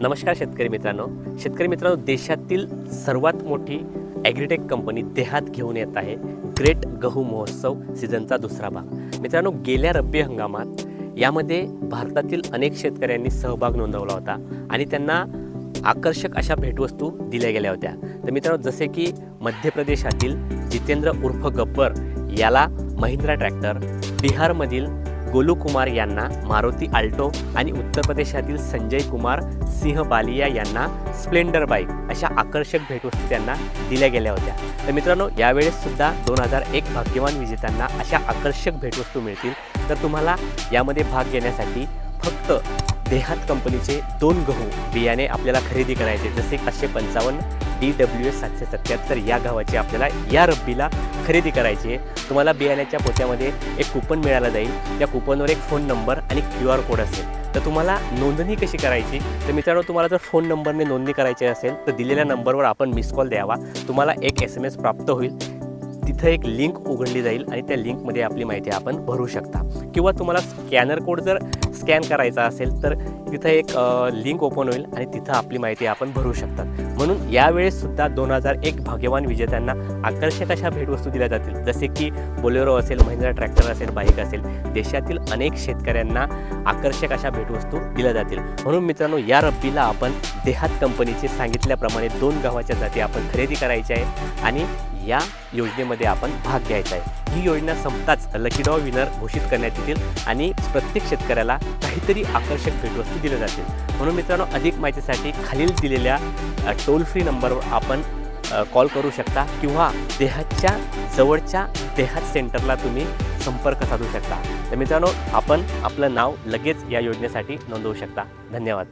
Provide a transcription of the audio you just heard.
नमस्कार शेतकरी मित्रांनो, देशातील सर्वात मोठी ॲग्रीटेक कंपनी देहात घेऊन येत आहे ग्रेट गहू महोत्सव सीझनचा दुसरा भाग। मित्रांनो, गेल्या रब्बी हंगामात यामध्ये भारतातील अनेक शेतकऱ्यांनी सहभाग नोंदवला होता आणि त्यांना आकर्षक अशा भेटवस्तू दिल्या गेल्या होत्या। तर मित्रांनो, जसे की मध्य प्रदेशातील जितेंद्र उर्फ गब्बर याला महिंद्रा ट्रॅक्टर, बिहारमधील गोलू कुमार यांना मारुती आल्टो आणि उत्तर प्रदेशातील संजय कुमार सिंह बालिया यांना स्प्लेंडर बाईक अशा आकर्षक भेटवस्तू त्यांना दिल्या गेल्या होत्या। तर मित्रांनो, यावेळेस सुद्धा 2001 भाग्यवान विजेत्यांना अशा आकर्षक भेटवस्तू मिळतील। तर तुम्हाला यामध्ये भाग घेण्यासाठी फक्त देहात कंपनीचे 2 गहू बियाणे आपल्याला खरेदी करायचे, जसे 555 DWS 777 या गव्हाची आपल्याला या रब्बीला खरेदी करायची आहे। तुम्हाला बियाण्याच्या पोत्यामध्ये एक कूपन मिळालं जाईल, त्या कूपनवर एक फोन नंबर आणि QR कोड असेल। तर तुम्हाला नोंदणी कशी करायची, तर मित्रांनो, तुम्हाला जर फोन नंबरने नोंदणी करायची असेल तर दिलेल्या नंबरवर आपण मिस कॉल द्यावा, तुम्हाला एक SMS प्राप्त होईल। तिथं एक लिंक उघडली जाईल आणि त्या लिंकमध्ये आपली माहिती आपण भरू शकता, किंवा तुम्हाला स्कॅनर कोड जर स्कॅन करायचा असेल तर तिथं एक लिंक ओपन होईल आणि तिथं आपली माहिती आपण भरू शकता। म्हणून यावेळेस सुद्धा 2001 भाग्यवान विजेत्यांना आकर्षक अशा भेटवस्तू दिल्या जातील, जसे की बोलेरो असेल, महिंद्रा ट्रॅक्टर असेल, बाईक असेल। देशातील अनेक शेतकऱ्यांना आकर्षक अशा भेटवस्तू दिल्या जातील। म्हणून मित्रांनो, या रब्बीला आपण देहात कंपनीचे सांगितल्याप्रमाणे 2 गव्हाच्या जाती आपण खरेदी करायच्या आहे आणि या योजनेमध्ये आपण भाग घ्यायचा आहे। ही योजना संपताच लकी ड्रॉ विनर घोषित करण्यात येतील आणि प्रत्येक शेतकऱ्याला काहीतरी आकर्षक भेटवस्तू दिल्या जातील। म्हणून मित्रांनो, अधिक माहितीसाठी खालील दिलेल्या टोल फ्री नंबरवर आपण कॉल करू शकता, किंवा देहातच्या जवळच्या देहात सेंटरला तुम्ही संपर्क साधू शकता। तर मित्रांनो, आपण आपलं नाव लगेच या योजनेसाठी नोंदवू शकता। धन्यवाद।